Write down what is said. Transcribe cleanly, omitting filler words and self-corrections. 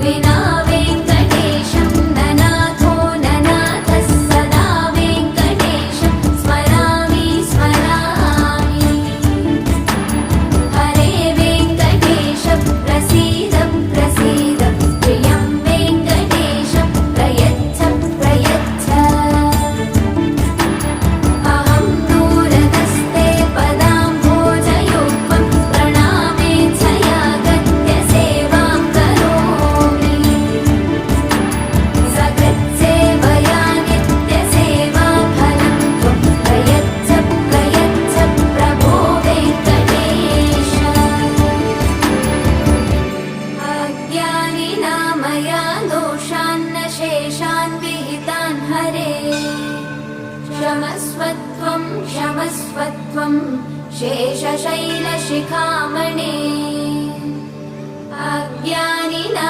विना वेङ्कटेशं ननाथो ननाथः सदा वेङ्कटेशं स्मरामि स्मरामि। हरे वेङ्कटेश प्रसीद प्रसीद प्रियं वेङ्कटेश प्रयच्छ प्रयच्छ। अहं दूरतस्ते पदाम्भोजयुग्मं प्रणामेच्छया गत्य सेवां करोमि। सकृत्सेवया नित्यसेवाफलं त्वं प्रयच्छ प्रयच्छ प्रभो वेङ्कटेश। अज्ञानिना मया दोषान्न शेषान् विहितान् हरे। क्षमस्वत्वं क्षमस्वत्वं शेषशैलशिखामणे। अज्ञानिना